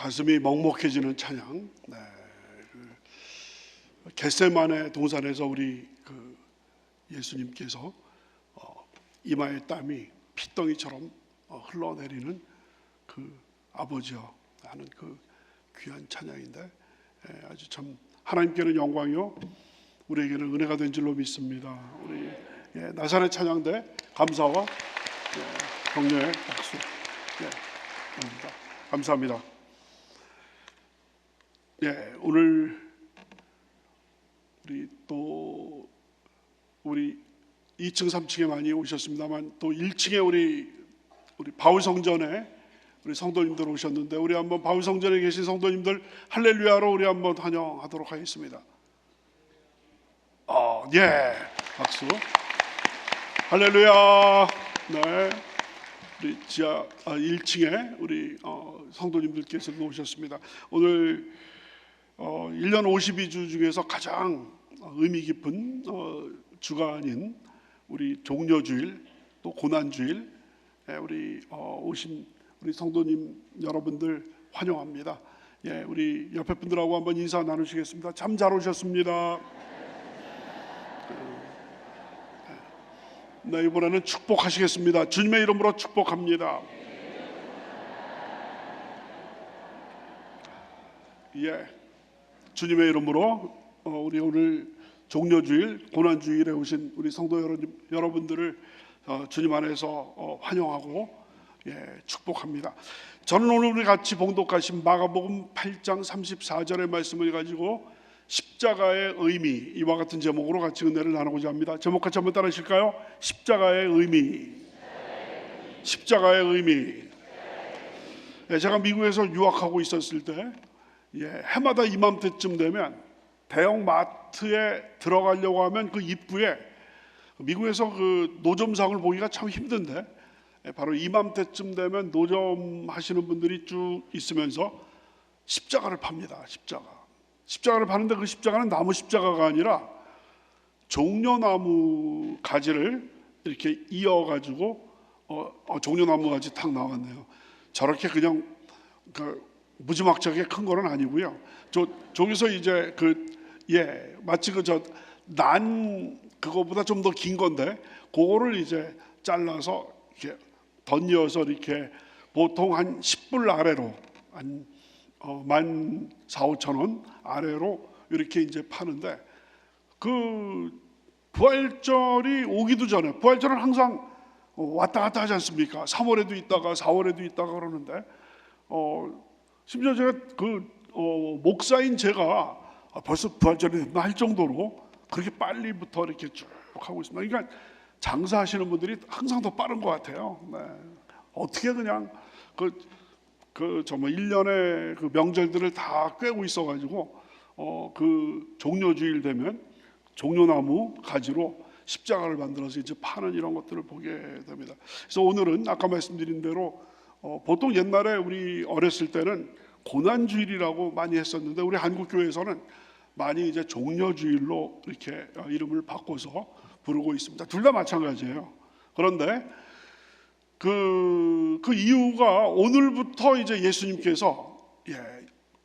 가슴이 먹먹해지는 찬양. 네, 겟세마네 동산에서 우리 예수님께서 이마에 땀이 핏덩이처럼 흘러내리는 그 아버지여 하는 그 귀한 찬양인데, 아주 참 하나님께는 영광이요 우리에게는 은혜가 된 줄로 믿습니다. 우리 나사렛 찬양대 감사와 격려의 박수 감사합니다. 오늘 우리 2층 3층에 많이 오셨습니다만 또 1층에 우리 바울성전에 우리 성도님들 오셨는데, 우리 한번 바울성전에 계신 성도님들 할렐루야로 우리 한번 환영하도록 하겠습니다. 박수. 할렐루야. 네, 우리 지하 1층에 우리 성도님들께서도 오셨습니다. 오늘 1년 52주 중에서 가장 의미 깊은 주간인 우리 종려주일 또 고난주일, 우리 오신 우리 성도님 여러분들 환영합니다. 우리 옆에 분들하고 한번 인사 나누시겠습니다. 참 잘 오셨습니다. 이번에는 축복하시겠습니다. 주님의 이름으로 축복합니다. 주님의 이름으로 우리 오늘 종려주일 고난주일에 오신 우리 성도 여러분들을 주님 안에서 환영하고 축복합니다. 저는 오늘 우리 같이 봉독하신 마가복음 8장 34절의 말씀을 가지고 십자가의 의미, 이와 같은 제목으로 같이 은혜를 나누고자 합니다. 제목 같이 한번 따라 하실까요? 십자가의 의미. 십자가의 의미. 제가 미국에서 유학하고 있었을 때 해마다 이맘때쯤 되면 대형 마트에 들어가려고 하면 그 입구에 미국에서 그 노점상을 보기가 참 힘든데, 바로 이맘때쯤 되면 노점 하시는 분들이 쭉 있으면서 십자가를 팝니다. 십자가를 파는데 그 십자가는 나무 십자가가 아니라 종려나무 가지를 이렇게 이어가지고 종려나무 가지 탁 나왔네요. 저렇게 그냥 무지막지하게 큰 거는 아니고요. 저기서 이제 마치 난 그거보다 좀 더 긴 건데, 그거를 이제 잘라서 이렇게 덧이어서 이렇게 보통 한 10불 아래로 한 14,000~15,000원 아래로 이렇게 이제 파는데, 그 부활절이 오기도 전에, 부활절은 항상 왔다 갔다 하지 않습니까? 3월에도 있다가 4월에도 있다가 그러는데, 심지어 제가 목사인 제가 벌써 부활절이 됐나 할 정도로 그렇게 빨리부터 이렇게 쭉 하고 있습니다. 그러니까 장사하시는 분들이 항상 더 빠른 것 같아요. 어떻게 그냥 정말 1년의 그 명절들을 다 꿰고 있어가지고 그 종려주일 되면 종려나무 가지로 십자가를 만들어서 이제 파는 이런 것들을 보게 됩니다. 그래서 오늘은 아까 말씀드린 대로 보통 옛날에 우리 어렸을 때는 고난주일이라고 많이 했었는데, 우리 한국교회에서는 많이 이제 종려주일로 이렇게 이름을 바꿔서 부르고 있습니다. 둘 다 마찬가지예요. 그런데 그 이유가 오늘부터 이제 예수님께서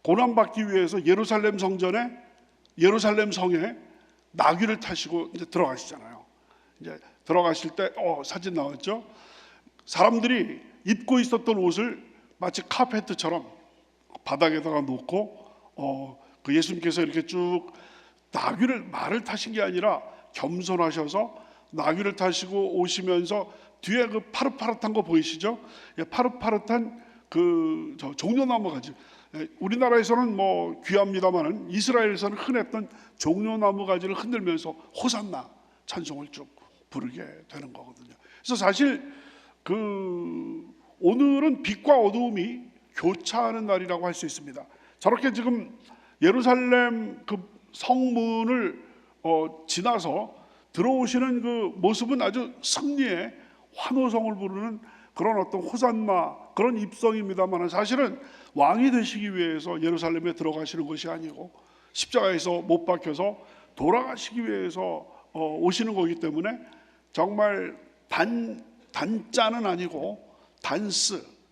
고난받기 위해서 예루살렘 성에 나귀를 타시고 이제 들어가시잖아요. 이제 들어가실 때 사진 나왔죠. 사람들이 입고 있었던 옷을 마치 카페트처럼 바닥에다가 놓고 그 예수님께서 이렇게 쭉 말을 타신 게 아니라 겸손하셔서 나귀를 타시고 오시면서 뒤에 그 파릇파릇한 거 보이시죠? 파릇파릇한 종려나무 가지. 우리나라에서는 뭐 귀합니다만은 이스라엘에서는 흔했던 종려나무 가지를 흔들면서 호산나 찬송을 쭉 부르게 되는 거거든요. 그래서 사실 오늘은 빛과 어두움이 교차하는 날이라고 할 수 있습니다. 저렇게 지금 예루살렘 그 성문을 지나서 들어오시는 그 모습은 아주 승리의 환호성을 부르는 그런 어떤 호산나 그런 입성입니다만, 사실은 왕이 되시기 위해서 예루살렘에 들어가시는 것이 아니고 십자가에서 못 박혀서 돌아가시기 위해서 오시는 거기 때문에 정말 단자는 아니고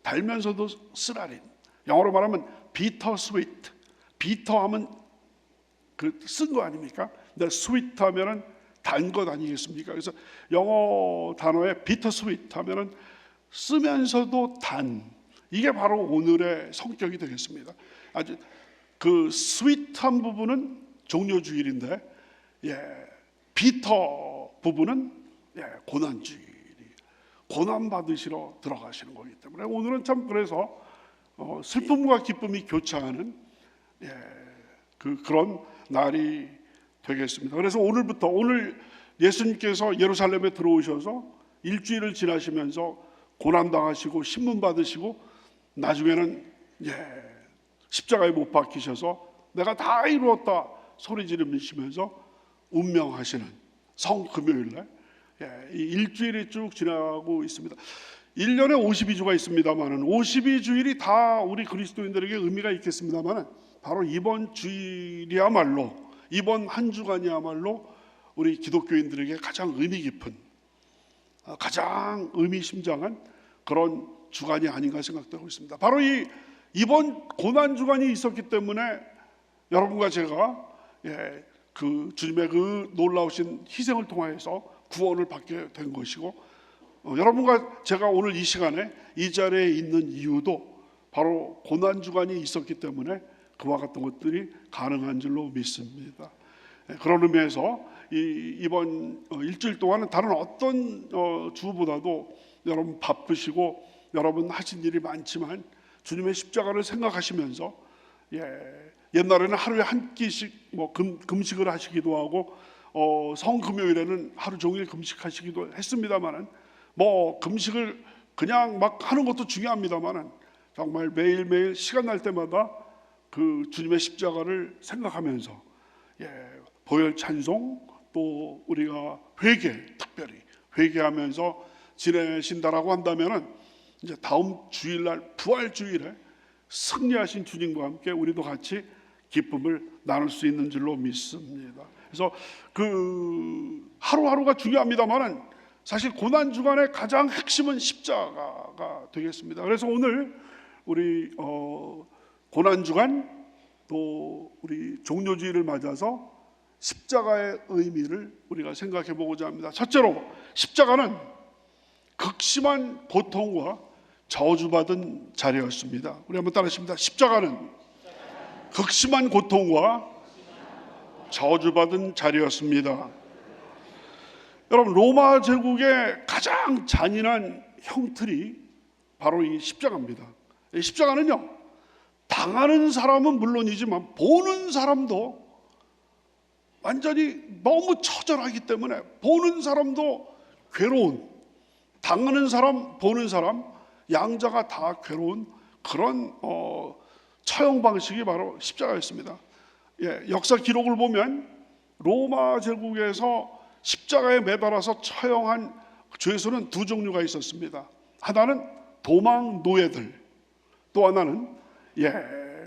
달면서도 쓰라린, 영어로 말하면 비터 스위트. 비터 하면 그 쓴 거 아닙니까? 근데 스위트 하면은 단 것 아니겠습니까? 그래서 영어 단어에 비터 스위트 하면은 쓰면서도 단. 이게 바로 오늘의 성격이 되겠습니다. 아주 그 스윗한 부분은 종료주일인데, 비터 부분은 고난주일이, 고난 받으시러 들어가시는 거기 때문에 오늘은 참 그래서 슬픔과 기쁨이 교차하는 그런 날이 되겠습니다. 그래서 오늘부터, 오늘 예수님께서 예루살렘에 들어오셔서 일주일을 지나시면서 고난 당하시고 신문 받으시고 나중에는 십자가에 못 박히셔서 내가 다 이루었다 소리 지르시면서 운명하시는 성금요일날 이 일주일이 쭉 지나고 있습니다. 1년에 52주가 있습니다만은 52주일이 다 우리 그리스도인들에게 의미가 있겠습니다만은 바로 이번 주일이야말로, 이번 한 주간이야말로 우리 기독교인들에게 가장 의미 깊은, 가장 의미심장한 그런 주간이 아닌가 생각되고 있습니다. 바로 이번 고난 주간이 있었기 때문에 여러분과 제가 그 주님의 그 놀라우신 희생을 통하여서 구원을 받게 된 것이고, 여러분과 제가 오늘 이 시간에 이 자리에 있는 이유도 바로 고난 주간이 있었기 때문에 그와 같은 것들이 가능한 줄로 믿습니다. 그런 의미에서 이번 일주일 동안은 다른 어떤 주보다도 여러분 바쁘시고 여러분 하신 일이 많지만 주님의 십자가를 생각하시면서 옛날에는 하루에 한 끼씩 금식을 하시기도 하고 성금요일에는 하루 종일 금식하시기도 했습니다만은 금식을 그냥 막 하는 것도 중요합니다만은 정말 매일매일 시간 날 때마다 그 주님의 십자가를 생각하면서 보혈 찬송, 또 우리가 특별히 회개하면서 지내신다라고 한다면은 이제 다음 주일날 부활 주일에 승리하신 주님과 함께 우리도 같이 기쁨을 나눌 수 있는 줄로 믿습니다. 그래서 그 하루하루가 중요합니다만은 사실 고난 주간의 가장 핵심은 십자가가 되겠습니다. 그래서 오늘 우리 고난 주간 또 우리 종료주일을 맞아서 십자가의 의미를 우리가 생각해 보고자 합니다. 첫째로 십자가는 극심한 고통과 저주받은 자리였습니다. 우리 한번 따라하십니다. 십자가는 극심한 고통과 저주받은 자리였습니다. 여러분, 로마 제국의 가장 잔인한 형틀이 바로 이 십자가입니다. 이 십자가는요, 당하는 사람은 물론이지만 보는 사람도 완전히 너무 처절하기 때문에 보는 사람도 괴로운, 당하는 사람, 보는 사람, 양자가 다 괴로운 그런 처형 방식이 바로 십자가였습니다. 역사 기록을 보면 로마 제국에서 십자가에 매달아서 처형한 죄수는 두 종류가 있었습니다. 하나는 도망 노예들, 또 하나는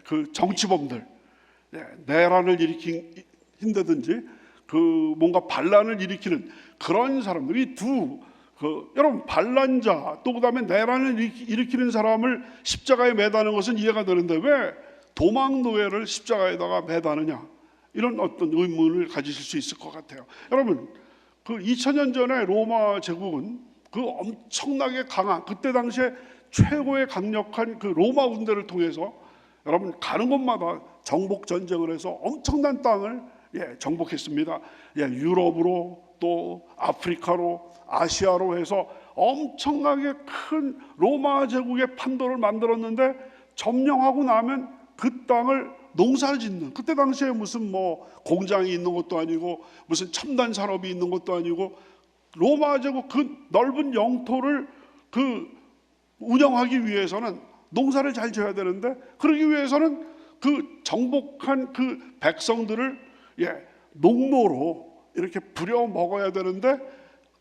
그 정치범들, 내란을 일으킨다든지 그 뭔가 반란을 일으키는 그런 사람들. 이 여러분, 반란자 또 그다음에 내란을 일으키는 사람을 십자가에 매다는 것은 이해가 되는데 왜 도망 노예를 십자가에다가 매다느냐, 이런 어떤 의문을 가지실 수 있을 것 같아요. 여러분, 그 2000년 전에 로마 제국은 그 엄청나게 강한, 그때 당시에 최고의 강력한 그 로마 군대를 통해서 여러분 가는 곳마다 정복 전쟁을 해서 엄청난 땅을 정복했습니다. 유럽으로 또 아프리카로 아시아로 해서 엄청나게 큰 로마 제국의 판도를 만들었는데 점령하고 나면 그 땅을 농사를 짓는, 그때 당시에 무슨 공장이 있는 것도 아니고 무슨 첨단 산업이 있는 것도 아니고 로마 제국 그 넓은 영토를 운영하기 위해서는 농사를 잘 지어야 되는데, 그러기 위해서는 그 정복한 그 백성들을 농노로 이렇게 부려 먹어야 되는데,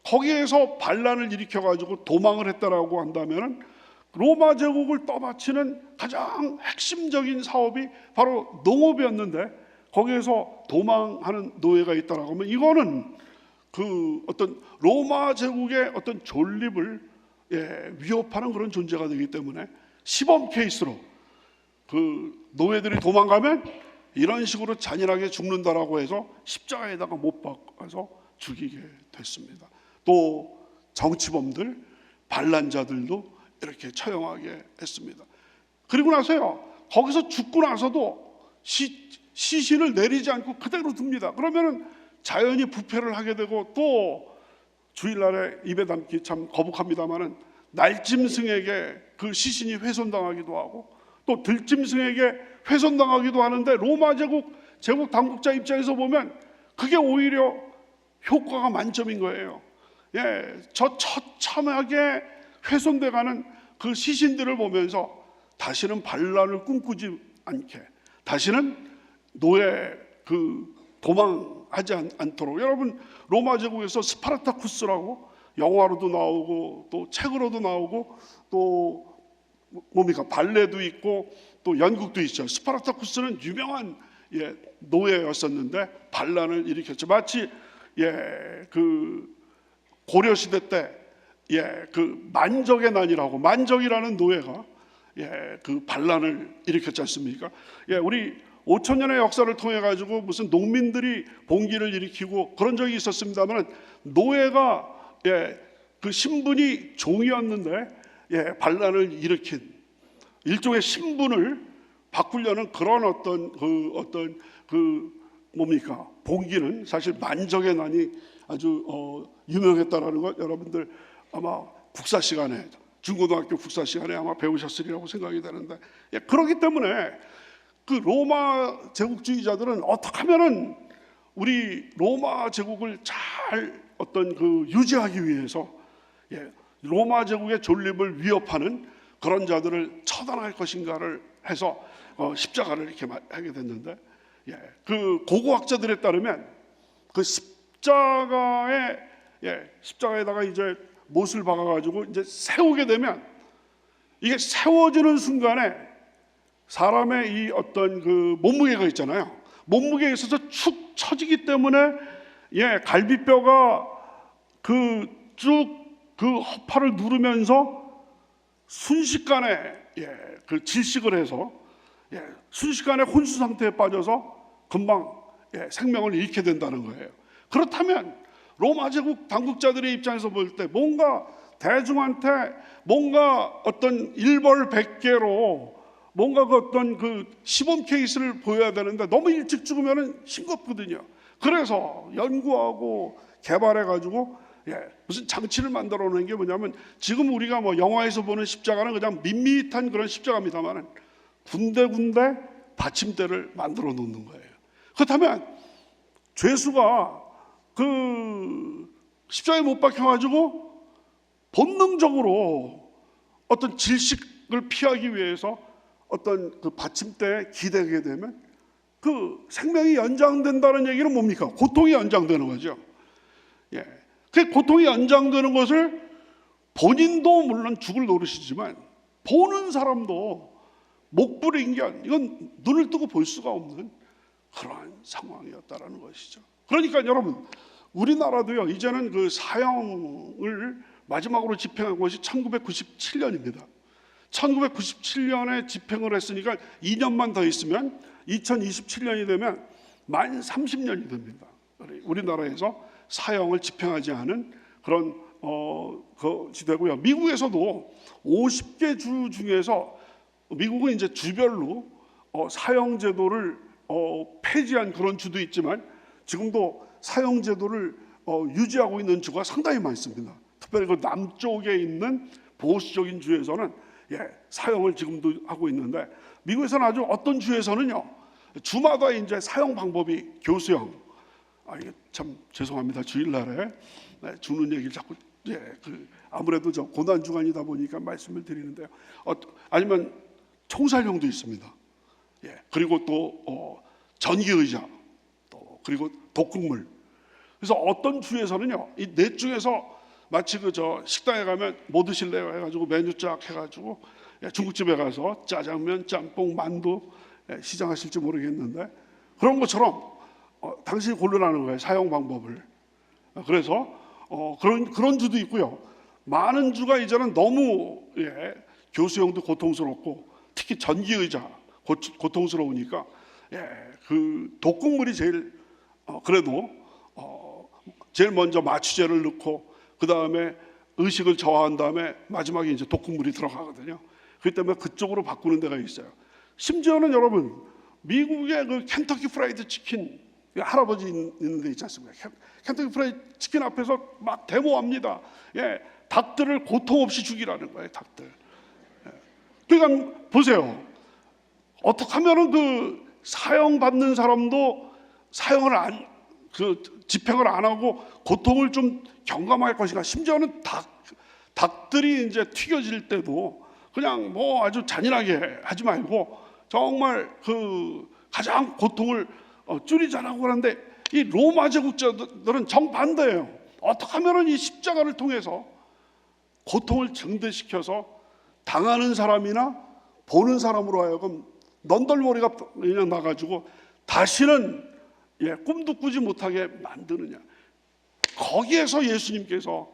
거기에서 반란을 일으켜 가지고 도망을 했다라고 한다면은 로마 제국을 떠받치는 가장 핵심적인 사업이 바로 농업이었는데, 거기에서 도망하는 노예가 있다라고 하면 이거는 그 어떤 로마 제국의 어떤 존립을 위협하는 그런 존재가 되기 때문에 시범 케이스로 그 노예들이 도망가면 이런 식으로 잔인하게 죽는다라고 해서 십자가에다가 못 박아서 죽이게 됐습니다. 또 정치범들, 반란자들도 이렇게 처형하게 했습니다. 그리고 나서요, 거기서 죽고 나서도 시신을 내리지 않고 그대로 둡니다. 그러면은 자연히 부패를 하게 되고, 또 주일날에 입에 담기 참 거북합니다만은 날짐승에게 그 시신이 훼손당하기도 하고, 또 들짐승에게 훼손당하기도 하는데, 로마 제국 당국자 입장에서 보면 그게 오히려 효과가 만점인 거예요. 저 처참하게 훼손돼가는 그 시신들을 보면서 다시는 반란을 꿈꾸지 않게, 다시는 노예 도망하지 않도록. 여러분, 로마 제국에서 스파르타쿠스라고 영화로도 나오고 또 책으로도 나오고 또 발레도 있고 또 연극도 있죠. 스파르타쿠스는 유명한 노예였었는데 반란을 일으켰죠. 마치 그 고려 시대 때 그 만적의 만적이라는 노예가 그 반란을 일으켰지 않습니까? 우리 5,000년의 역사를 통해 가지고 무슨 농민들이 봉기를 일으키고 그런 적이 있었습니다만, 노예가 그 신분이 종이었는데 반란을 일으킨 일종의 신분을 바꾸려는 그런 어떤 봉기는 사실 만적의 난이 아주 유명했다라는 것 여러분들 아마 국사 시간에, 중고등학교 국사 시간에 아마 배우셨으리라고 생각이 되는데, 그렇기 때문에 그 로마 제국주의자들은 어떻게 하면은 우리 로마 제국을 잘 유지하기 위해서 로마 제국의 존립을 위협하는 그런 자들을 처단할 것인가를 해서 십자가를 이렇게 하게 됐는데, 그 고고학자들에 따르면 그 십자가에다가 이제 못을 박아가지고 이제 세우게 되면, 이게 세워지는 순간에 사람의 이 어떤 그 몸무게가 있잖아요. 몸무게에 있어서 축 처지기 때문에 갈비뼈가 그 허파를 누르면서 순식간에 그 질식을 해서 순식간에 혼수 상태에 빠져서 금방 생명을 잃게 된다는 거예요. 그렇다면 로마 제국 당국자들의 입장에서 볼 때 뭔가 대중한테 뭔가 어떤 일벌백계로 뭔가 그 시범 케이스를 보여야 되는데 너무 일찍 죽으면 싱겁거든요. 그래서 연구하고 개발해가지고 무슨 장치를 만들어 놓은 게 뭐냐면, 지금 우리가 영화에서 보는 십자가는 그냥 밋밋한 그런 십자가입니다만 군데군데 받침대를 만들어 놓는 거예요. 그렇다면 죄수가 그 십자가에 못 박혀가지고 본능적으로 어떤 질식을 피하기 위해서 어떤 그 받침대에 기대게 되면 그 생명이 연장된다는 얘기는 뭡니까? 고통이 연장되는 거죠. 그 고통이 연장되는 것을 본인도 물론 죽을 노릇이지만 보는 사람도 목불인견, 이건 눈을 뜨고 볼 수가 없는 그러한 상황이었다라는 것이죠. 그러니까 여러분, 우리나라도요 이제는 그 사형을 마지막으로 집행한 것이 1997년입니다. 1997년에 집행을 했으니까 2년만 더 있으면 2027년이 되면 만 30년이 됩니다. 우리나라에서 사형을 집행하지 않은 그런 것이 되고요. 미국에서도 50개 주 중에서 미국은 이제 주별로 사형 제도를 폐지한 그런 주도 있지만 지금도 사형 제도를 유지하고 있는 주가 상당히 많습니다. 특별히 그 남쪽에 있는 보수적인 주에서는 사형을 지금도 하고 있는데, 미국에서는 아주 어떤 주에서는요 주마다 이제 사형 방법이 교수형, 이게 참 죄송합니다. 주일날에 죽는 얘기를 자꾸 아무래도 저 고난 주간이다 보니까 말씀을 드리는데요. 아니면 총살형도 있습니다. 그리고 또 전기 의자, 또 그리고 독극물. 그래서 어떤 주에서는요 이 넷 중에서 마치 식당에 가면 뭐 드실래요 해가지고 메뉴 쫙 해가지고 중국집에 가서 짜장면, 짬뽕, 만두 시장하실지 모르겠는데 그런 것처럼 당신이 고르라는 거예요, 사용 방법을. 그래서 그런 주도 있고요. 많은 주가 이제는 너무 교수형도 고통스럽고 특히 전기의자, 고통스러우니까 그 독극물이 제일 그래도 제일 먼저 마취제를 넣고 그 다음에 의식을 저하한 다음에 마지막에 이제 독극물이 들어가거든요. 그렇기 때문에 그쪽으로 바꾸는 데가 있어요. 심지어는 여러분 미국의 그 켄터키 프라이드 치킨 할아버지 있는 데 있지 않습니까? 켄터키 프라이드 치킨 앞에서 막 데모합니다. 닭들을 고통 없이 죽이라는 거예요. 닭들. 그러니까 보세요. 어떻게 하면은 그 사형받는 사람도 사형을 집행을 안 하고 고통을 좀 경감할 것인가. 심지어는 닭들이 이제 튀겨질 때도 그냥 뭐 아주 잔인하게 하지 말고 정말 그 가장 고통을 줄이자라고 하는데, 이 로마 제국자들은 정반대예요. 어떻게 하면은 이 십자가를 통해서 고통을 증대시켜서 당하는 사람이나 보는 사람으로 하여금 넌덜머리가 그냥 나가지고 다시는 꿈도 꾸지 못하게 만드느냐. 거기에서 예수님께서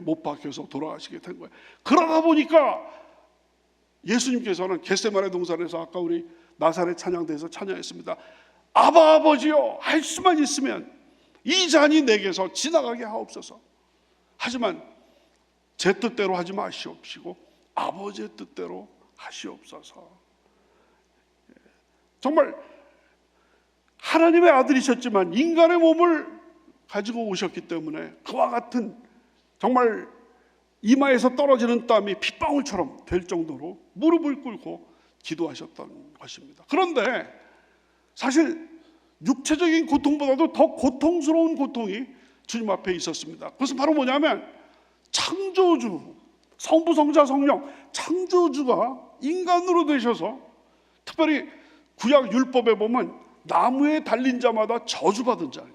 못 박혀서 돌아가시게 된 거예요. 그러다 보니까 예수님께서는 겟세마네 동산에서 아까 우리 나사렛 찬양대에서 찬양했습니다. 아바 아버지여, 할 수만 있으면 이 잔이 내게서 지나가게 하옵소서. 하지만 제 뜻대로 하지 마시옵시고 아버지의 뜻대로 하시옵소서. 정말 하나님의 아들이셨지만 인간의 몸을 가지고 오셨기 때문에 그와 같은 정말 이마에서 떨어지는 땀이 핏방울처럼 될 정도로 무릎을 꿇고 기도하셨던 것입니다. 그런데 사실 육체적인 고통보다도 더 고통스러운 고통이 주님 앞에 있었습니다. 그것은 바로 뭐냐면 창조주, 성부, 성자, 성령, 창조주가 인간으로 되셔서, 특별히 구약 율법에 보면 나무에 달린 자마다 저주받은 자예요.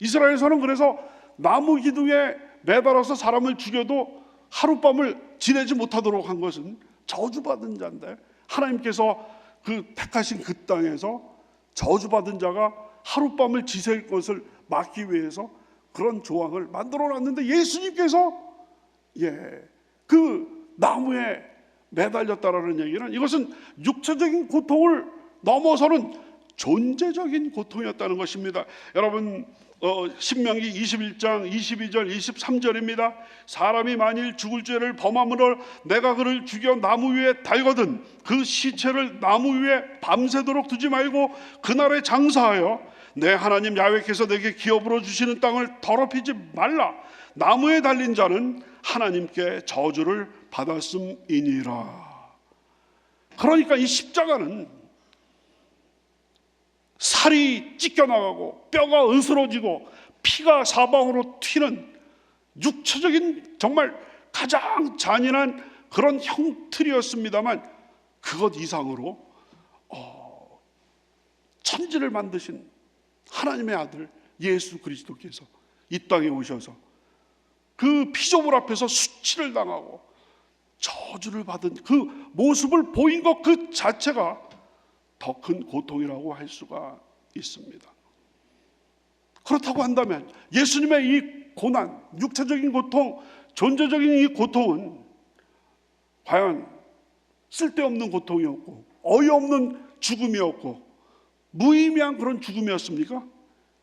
이스라엘에서는 그래서 나무 기둥에 매달아서 사람을 죽여도 하룻밤을 지내지 못하도록 한 것은 저주받은 자인데, 하나님께서 그 택하신 그 땅에서 저주받은 자가 하룻밤을 지새울 것을 막기 위해서 그런 조항을 만들어 놨는데, 예수님께서 그 나무에 매달렸다라는 얘기는 이것은 육체적인 고통을 넘어서는 존재적인 고통이었다는 것입니다. 여러분, 신명기 21장 22절 23절입니다. 사람이 만일 죽을 죄를 범함으로 내가 그를 죽여 나무 위에 달거든 그 시체를 나무 위에 밤새도록 두지 말고 그날에 장사하여 내 하나님 야훼께서 내게 기업으로 주시는 땅을 더럽히지 말라. 나무에 달린 자는 하나님께 저주를 받았음이니라. 그러니까 이 십자가는 살이 찢겨나가고 뼈가 으스러지고 피가 사방으로 튀는 육체적인 정말 가장 잔인한 그런 형틀이었습니다만, 그것 이상으로 천지를 만드신 하나님의 아들 예수 그리스도께서 이 땅에 오셔서 그 피조물 앞에서 수치를 당하고 저주를 받은 그 모습을 보인 것 그 자체가 더 큰 고통이라고 할 수가 있습니다. 그렇다고 한다면 예수님의 이 고난, 육체적인 고통, 존재적인 이 고통은 과연 쓸데없는 고통이었고 어이없는 죽음이었고 무의미한 그런 죽음이었습니까?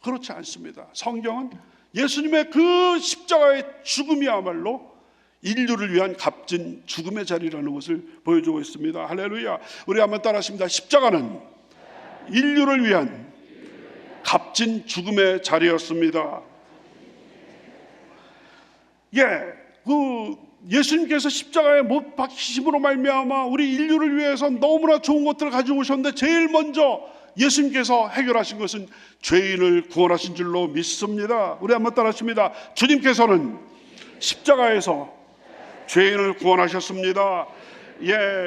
그렇지 않습니다. 성경은 예수님의 그 십자가의 죽음이야말로 인류를 위한 값진 죽음의 자리라는 것을 보여주고 있습니다. 할렐루야. 우리 한번 따라하십니다. 십자가는 인류를 위한 값진 죽음의 자리였습니다. 예수님께서 십자가에 못 박히심으로 말미암아 우리 인류를 위해서 너무나 좋은 것들을 가지고 오셨는데, 제일 먼저 예수님께서 해결하신 것은 죄인을 구원하신 줄로 믿습니다. 우리 한번 따라하십니다. 주님께서는 십자가에서 죄인을 구원하셨습니다.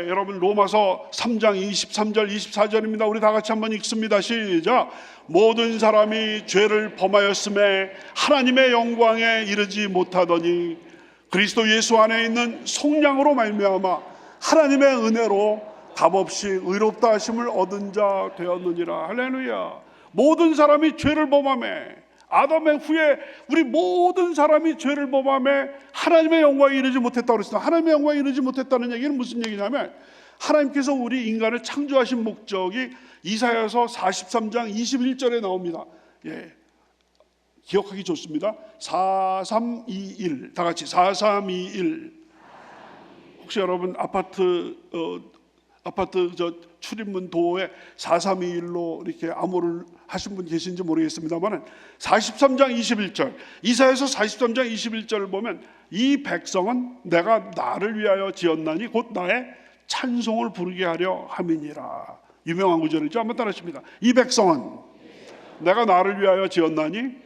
여러분, 로마서 3장 23절 24절입니다. 우리 다 같이 한번 읽습니다. 시작. 모든 사람이 죄를 범하였음에 하나님의 영광에 이르지 못하더니 그리스도 예수 안에 있는 속량으로 말미암아 하나님의 은혜로 값없이 의롭다 하심을 얻은 자 되었느니라. 할렐루야. 모든 사람이 죄를 범하며, 아담의 후에 우리 모든 사람이 죄를 범하며 하나님의 영광에 이르지 못했다고 그랬습니다. 하나님의 영광에 이르지 못했다는 얘기는 무슨 얘기냐면, 하나님께서 우리 인간을 창조하신 목적이 이사야서 43장 21절에 나옵니다. 기억하기 좋습니다. 4321 다 같이 4321. 혹시 여러분 아파트 출입문 도어에 4321로 이렇게 암호를 하신 분 계신지 모르겠습니다만 43장 21절 이사야서 43장 21절을 보면 이 백성은 내가 나를 위하여 지었나니 곧 나의 찬송을 부르게 하려 함이니라. 유명한 구절이죠. 한번 따라하십니다. 이 백성은 내가 나를 위하여 지었나니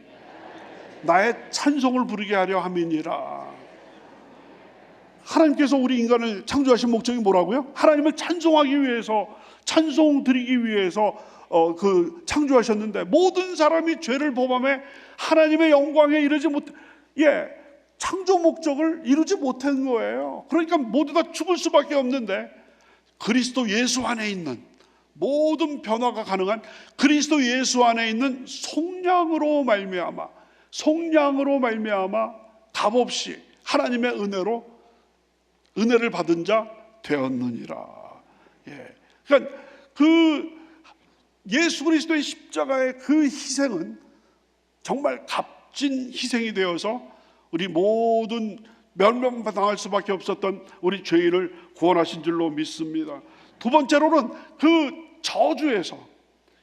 나의 찬송을 부르게 하려 함이니라. 하나님께서 우리 인간을 창조하신 목적이 뭐라고요? 하나님을 찬송하기 위해서, 찬송 드리기 위해서 창조하셨는데 모든 사람이 죄를 범함에 하나님의 영광에 이르지 못, 창조 목적을 이루지 못한 거예요. 그러니까 모두 다 죽을 수밖에 없는데 그리스도 예수 안에 있는 모든 변화가 가능한 그리스도 예수 안에 있는 속량으로 말미암아 값없이 하나님의 은혜를 받은 자 되었느니라. 그러니까 그 예수 그리스도의 십자가의 그 희생은 정말 값진 희생이 되어서 우리 모든 멸망당할 수밖에 없었던 우리 죄인을 구원하신 줄로 믿습니다. 두 번째로는 그 저주에서,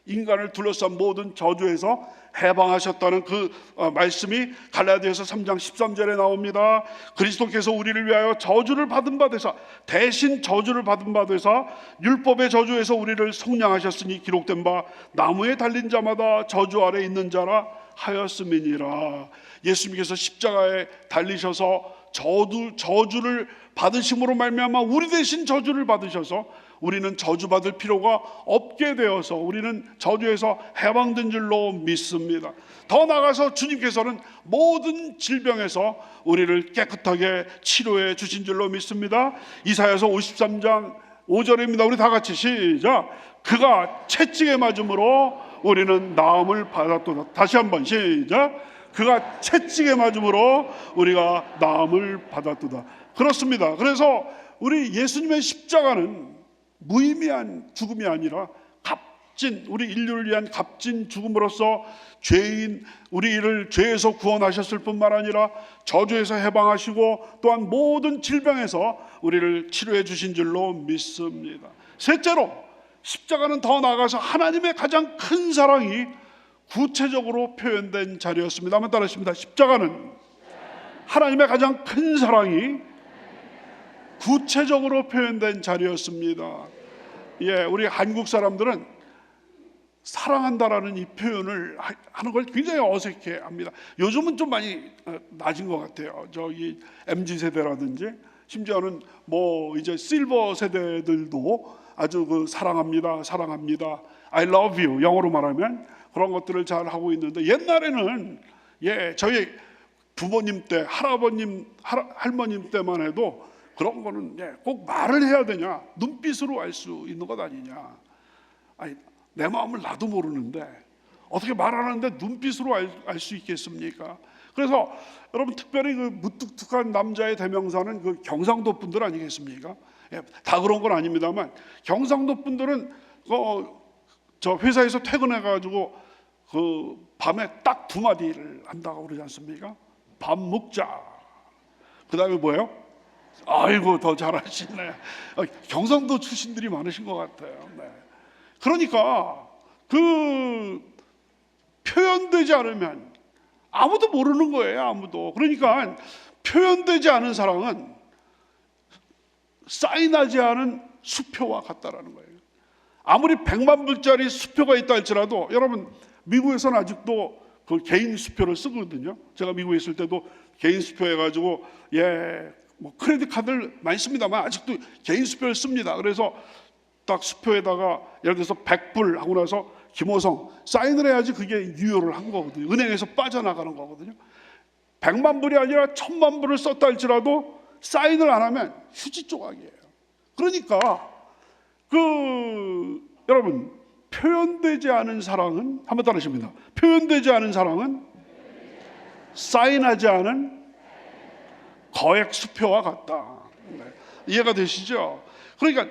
인간을 둘러싼 모든 저주에서 해방하셨다는 그 말씀이 갈라디아서 3장 13절에 나옵니다. 그리스도께서 우리를 위하여 저주를 받은 바 되사, 대신 저주를 받은 바 되사 율법의 저주에서 우리를 속량하셨으니 기록된 바 나무에 달린 자마다 저주 아래 있는 자라 하였음이니라. 예수님께서 십자가에 달리셔서 저주를 받으심으로 말미암아 우리 대신 저주를 받으셔서 우리는 저주받을 필요가 없게 되어서 우리는 저주에서 해방된 줄로 믿습니다. 더 나아가서 주님께서는 모든 질병에서 우리를 깨끗하게 치료해 주신 줄로 믿습니다. 이사야서 53장 5절입니다. 우리 다 같이 시작. 그가 채찍에 맞음으로 우리는 나음을 받았도다. 다시 한번 시작. 그가 채찍에 맞음으로 우리가 나음을 받았도다. 그렇습니다. 그래서 우리 예수님의 십자가는 무의미한 죽음이 아니라 우리 인류를 위한 값진 죽음으로써 우리를 죄에서 구원하셨을 뿐만 아니라 저주에서 해방하시고 또한 모든 질병에서 우리를 치료해 주신 줄로 믿습니다. 셋째로 십자가는 더 나아가서 하나님의 가장 큰 사랑이 구체적으로 표현된 자리였습니다. 한번 따라하십니다. 십자가는 하나님의 가장 큰 사랑이 구체적으로 표현된 자리였습니다. 우리 한국 사람들은 사랑한다라는 이 표현을 하는 걸 굉장히 어색해합니다. 요즘은 좀 많이 낮은 것 같아요. 저기 MZ 세대라든지 심지어는 이제 실버 세대들도 아주 사랑합니다, I love you 영어로 말하면 그런 것들을 잘 하고 있는데 옛날에는 저희 부모님 때, 할머님 때만 해도 그런 거는 꼭 말을 해야 되냐, 눈빛으로 알 수 있는 것 아니냐. 내 마음을 나도 모르는데 어떻게 말하는데 눈빛으로 알 수 있겠습니까? 그래서 여러분 특별히 그 무뚝뚝한 남자의 대명사는 그 경상도 분들 아니겠습니까? 다 그런 건 아닙니다만 경상도 분들은 저 회사에서 퇴근해가지고 그 밤에 딱 두 마디를 한다고 그러지 않습니까? 밥 먹자. 그 다음에 뭐예요? 아이고 더 잘하시네. 경상도 출신들이 많으신 것 같아요. 그러니까 그 표현되지 않으면 아무도 모르는 거예요. 아무도. 그러니까 표현되지 않은 사랑은 사인하지 않은 수표와 같다라는 거예요. 아무리 100만 불짜리 수표가 있다 할지라도 여러분 미국에서는 아직도 그 개인 수표를 쓰거든요. 제가 미국에 있을 때도 개인 수표 해가지고 크레딧 카드를 많이 씁니다만 아직도 개인 수표를 씁니다. 그래서 딱 수표에다가 예를 들어서 100불 하고 나서 김호성 사인을 해야지 그게 유효를 한 거거든요. 은행에서 빠져나가는 거거든요. 100만 불이 아니라 1000만 불을 썼다 할지라도 사인을 안 하면 휴지 조각이에요. 그러니까 여러분 표현되지 않은 사랑은 한번 따라하십니다. 표현되지 않은 사랑은 사인하지 않은 거액 수표와 같다. 이해가 되시죠? 그러니까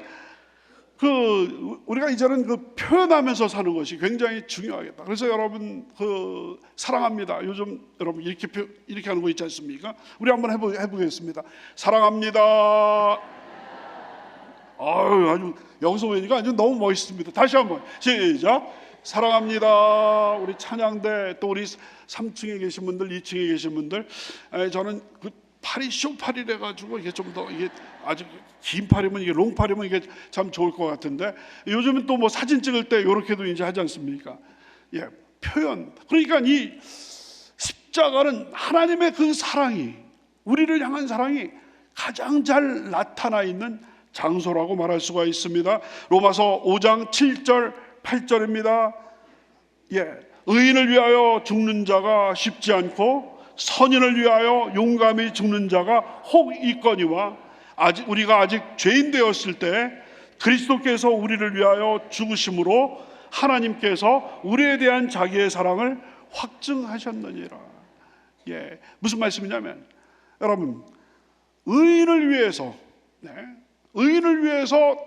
우리가 이제는 표현하면서 사는 것이 굉장히 중요하겠다. 그래서 여러분 사랑합니다. 요즘 여러분 이렇게 하는 거 있지 않습니까? 우리 한번 해보겠습니다. 사랑합니다. 아주 여기서 보니까 아주 너무 멋있습니다. 다시 한번 시작. 사랑합니다. 우리 찬양대 또 우리 3층에 계신 분들, 2층에 계신 분들, 저는 팔이 쇼팔이래 가지고 이게 좀 더 이게 아주 긴 팔이면 이게 롱팔이면 이게 참 좋을 것 같은데, 요즘은 또 뭐 사진 찍을 때 이렇게도 이제 하지 않습니까? 예, 표현. 그러니까 이 십자가는 하나님의 그 사랑이, 우리를 향한 사랑이 가장 잘 나타나 있는 장소라고 말할 수가 있습니다. 로마서 5장 7절 8절입니다. 예, 의인을 위하여 죽는 자가 쉽지 않고 선인을 위하여 용감히 죽는 자가 혹 있거니와 우리가 아직 죄인 되었을 때 그리스도께서 우리를 위하여 죽으심으로 하나님께서 우리에 대한 자기의 사랑을 확증하셨느니라. 예, 무슨 말씀이냐면 여러분, 의인을 위해서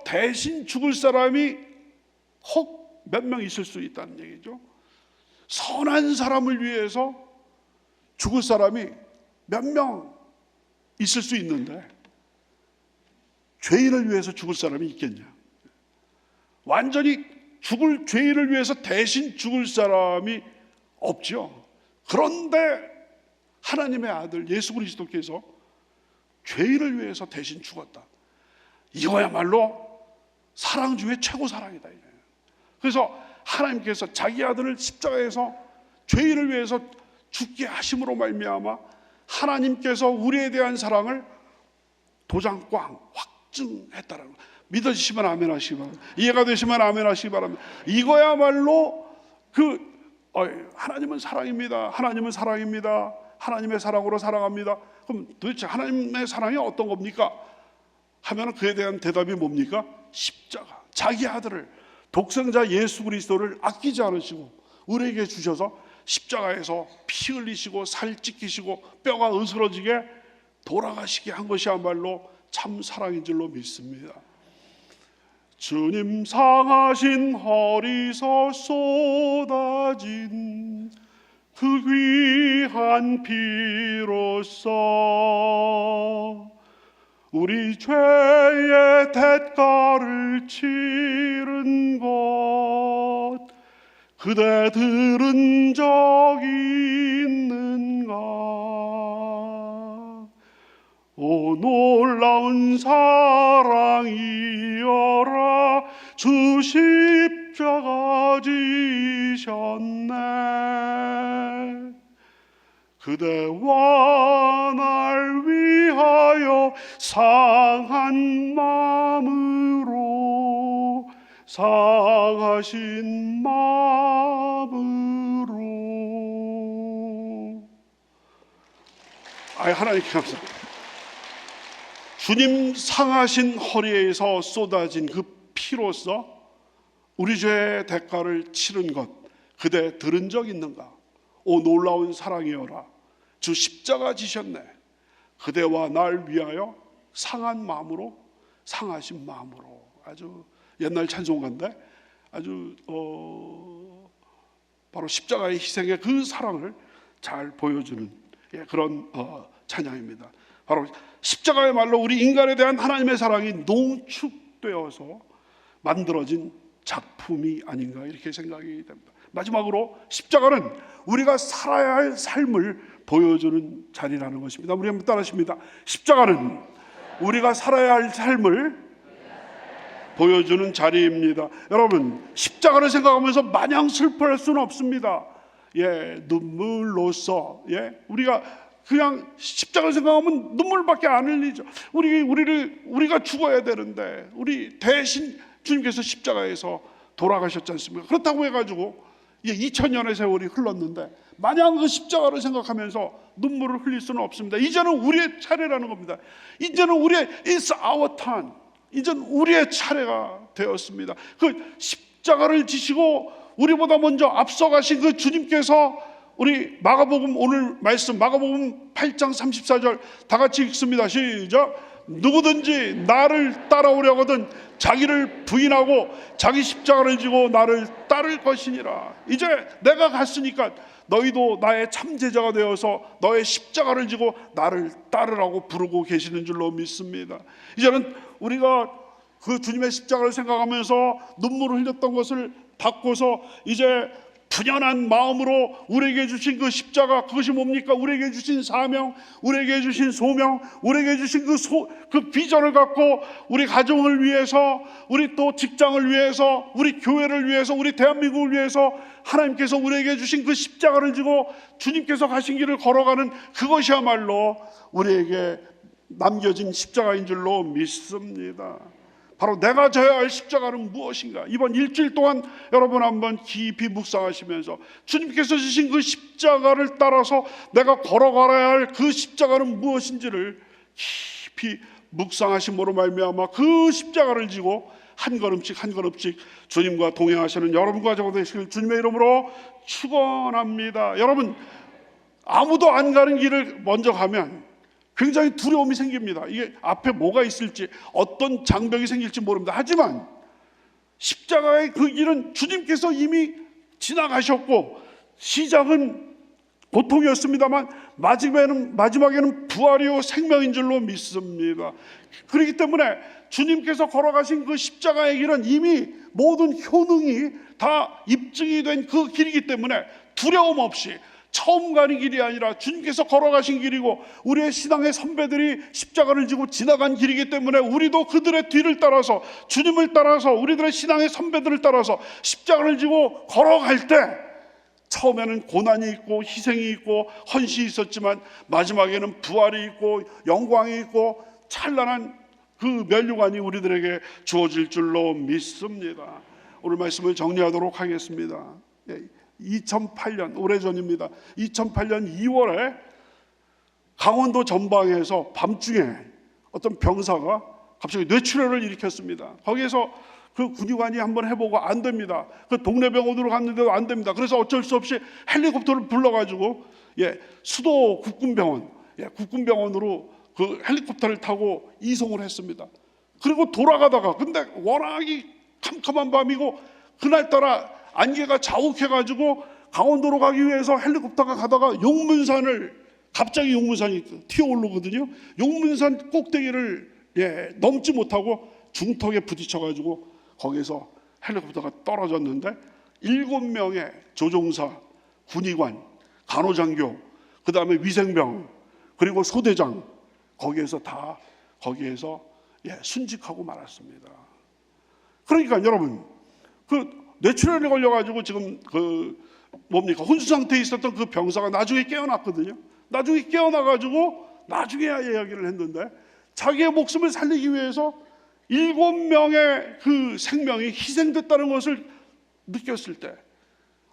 대신 죽을 사람이 혹 몇 명 있을 수 있다는 얘기죠. 선한 사람을 위해서 죽을 사람이 몇 명 있을 수 있는데 죄인을 위해서 죽을 사람이 있겠냐? 완전히 죽을 죄인을 위해서 대신 죽을 사람이 없죠. 그런데 하나님의 아들 예수 그리스도께서 죄인을 위해서 대신 죽었다. 이거야말로 사랑 중에 최고 사랑이다. 그래서 하나님께서 자기 아들을 십자가에서 죄인을 위해서 죽게 하심으로 말미암아 하나님께서 우리에 대한 사랑을 도장꽝 확증했다라는 거. 믿어지시면 아멘 하시기 바랍니다. 이해가 되시면 아멘 하시기 바랍니다. 이거야말로 하나님은 사랑입니다. 하나님은 사랑입니다. 하나님의 사랑으로 사랑합니다. 그럼 도대체 하나님의 사랑이 어떤 겁니까? 하면 그에 대한 대답이 뭡니까? 십자가. 자기 아들을, 독생자 예수 그리스도를 아끼지 않으시고 우리에게 주셔서 십자가에서 피 흘리시고 살 찢기시고 뼈가 으스러지게 돌아가시게 한 것이야말로 참 사랑인 줄로 믿습니다. 주님 상하신 허리서 쏟아진 그 귀한 피로써 우리 죄의 대가를 치른 것 그대 들은 적 있는가? 오 놀라운 사랑이여라 주 십자가 지셨네. 그대와 날 위하여 상한 마음으로 상하신 마음으로. 하나님께 감사합니다. 주님 상하신 허리에서 쏟아진 그 피로써 우리 죄의 대가를 치른 것 그대 들은 적 있는가? 오 놀라운 사랑이여라 주 십자가 지셨네. 그대와 날 위하여 상한 마음으로 상하신 마음으로. 아주 옛날 찬송가인데 아주 바로 십자가의 희생의 그 사랑을 잘 보여주는 그런 찬양입니다. 바로 십자가야말로 우리 인간에 대한 하나님의 사랑이 농축되어서 만들어진 작품이 아닌가 이렇게 생각이 됩니다. 마지막으로 십자가는 우리가 살아야 할 삶을 보여주는 자리라는 것입니다. 우리 한번 따라하십니다. 십자가는 우리가 살아야 할 삶을 보여주는 자리입니다. 여러분 십자가를 생각하면서 마냥 슬퍼할 수는 없습니다. 눈물로써 우리가 그냥 십자가를 생각하면 눈물밖에 안 흘리죠. 우리가 죽어야 되는데 우리 대신 주님께서 십자가에서 돌아가셨지 않습니까? 그렇다고 해가지고 2000년의 세월이 흘렀는데 마냥 그 십자가를 생각하면서 눈물을 흘릴 수는 없습니다. 이제는 우리의 차례라는 겁니다. 이제는 It's our turn. 이제는 우리의 차례가 되었습니다. 그 십자가를 지시고 우리보다 먼저 앞서가신 그 주님께서 우리 마가복음 오늘 말씀 마가복음 8장 34절 다 같이 읽습니다. 시작. 누구든지 나를 따라오려거든 자기를 부인하고 자기 십자가를 지고 나를 따를 것이니라. 이제 내가 갔으니까 너희도 나의 참제자가 되어서 너의 십자가를 지고 나를 따르라고 부르고 계시는 줄로 믿습니다. 이제는 우리가 그 주님의 십자가를 생각하면서 눈물을 흘렸던 것을 닦고서 이제 분연한 마음으로 우리에게 주신 그 십자가, 그것이 뭡니까? 우리에게 주신 사명, 우리에게 주신 소명, 우리에게 주신 그 비전을 갖고 우리 가정을 위해서, 우리 또 직장을 위해서, 우리 교회를 위해서, 우리 대한민국을 위해서 하나님께서 우리에게 주신 그 십자가를 지고 주님께서 가신 길을 걸어가는 그것이야말로 우리에게 남겨진 십자가인 줄로 믿습니다. 바로 내가 져야 할 십자가는 무엇인가? 이번 일주일 동안 여러분 한번 깊이 묵상하시면서 주님께서 주신 그 십자가를 따라서 내가 걸어가야 할 그 십자가는 무엇인지를 깊이 묵상하심으로 말미암아 그 십자가를 지고 한 걸음씩 한 걸음씩 주님과 동행하시는 여러분과 저가 되시길 주님의 이름으로 축원합니다. 여러분, 아무도 안 가는 길을 먼저 가면 굉장히 두려움이 생깁니다. 이게 앞에 뭐가 있을지, 어떤 장벽이 생길지 모릅니다. 하지만 십자가의 그 길은 주님께서 이미 지나가셨고 시작은 고통이었습니다만 마지막에는 부활이요 생명인 줄로 믿습니다. 그렇기 때문에 주님께서 걸어가신 그 십자가의 길은 이미 모든 효능이 다 입증이 된 그 길이기 때문에 두려움 없이 처음 가는 길이 아니라 주님께서 걸어가신 길이고 우리의 신앙의 선배들이 십자가를 지고 지나간 길이기 때문에 우리도 그들의 뒤를 따라서 주님을 따라서 우리들의 신앙의 선배들을 따라서 십자가를 지고 걸어갈 때 처음에는 고난이 있고 희생이 있고 헌신이 있었지만 마지막에는 부활이 있고 영광이 있고 찬란한 그 면류관이 우리들에게 주어질 줄로 믿습니다. 오늘 말씀을 정리하도록 하겠습니다. 2008년, 오래전입니다. 2008년 2월에 강원도 전방에서 밤중에 어떤 병사가 갑자기 뇌출혈을 일으켰습니다. 거기에서 그 군의관이 한번 해보고 안 됩니다. 그 동네 병원으로 갔는데도 안 됩니다. 그래서 어쩔 수 없이 헬리콥터를 불러가지고 수도 국군병원, 국군병원으로 그 헬리콥터를 타고 이송을 했습니다. 그리고 돌아가다가 근데 워낙이 캄캄한 밤이고 그날따라 안개가 자욱해가지고 강원도로 가기 위해서 헬리콥터가 가다가 용문산을 갑자기 용문산이 튀어오르거든요. 용문산 꼭대기를 넘지 못하고 중턱에 부딪혀가지고 거기서 헬리콥터가 떨어졌는데 7명의 조종사, 군의관, 간호장교, 그 다음에 위생병, 그리고 소대장 거기에서 순직하고 말았습니다. 그러니까 여러분 그 뇌출혈에 걸려가지고 지금 혼수 상태에 있었던 그 병사가 나중에 깨어났거든요. 나중에 깨어나가지고 나중에야 이야기를 했는데 자기의 목숨을 살리기 위해서 7명의 그 생명이 희생됐다는 것을 느꼈을 때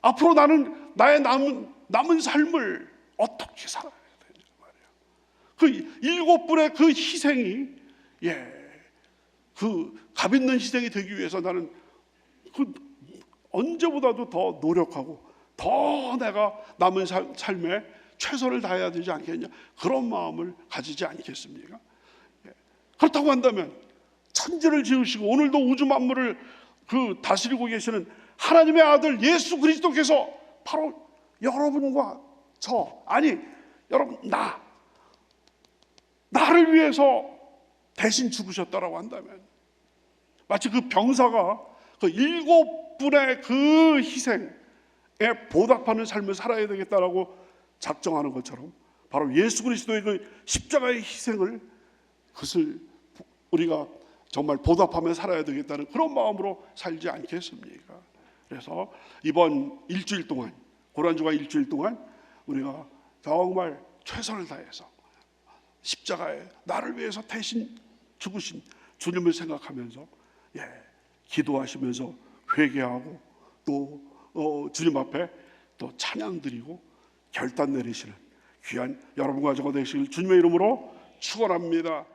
앞으로 나는 나의 남은 삶을 어떻게 살아야 되냐 말이에요. 그 7분의 그 희생이 그 값 있는 희생이 되기 위해서 나는 언제보다도 더 노력하고 더 내가 남은 삶에 최선을 다해야 되지 않겠냐, 그런 마음을 가지지 않겠습니까? 그렇다고 한다면 천지를 지으시고 오늘도 우주 만물을 다스리고 계시는 하나님의 아들 예수 그리스도께서 바로 여러분과 여러분 나를 위해서 대신 죽으셨다라고 한다면 마치 그 병사가 그 7분의 그 희생에 보답하는 삶을 살아야 되겠다라고 작정하는 것처럼 바로 예수 그리스도의 그 십자가의 희생을 그것을 우리가 정말 보답하며 살아야 되겠다는 그런 마음으로 살지 않겠습니까? 그래서 이번 일주일 동안, 고난주가 일주일 동안 우리가 정말 최선을 다해서 십자가에 나를 위해서 대신 죽으신 주님을 생각하면서 기도하시면서 회개하고 또 주님 앞에 또 찬양 드리고 결단 내리시는 귀한 여러분과 저가 되시길 주님의 이름으로 축원합니다.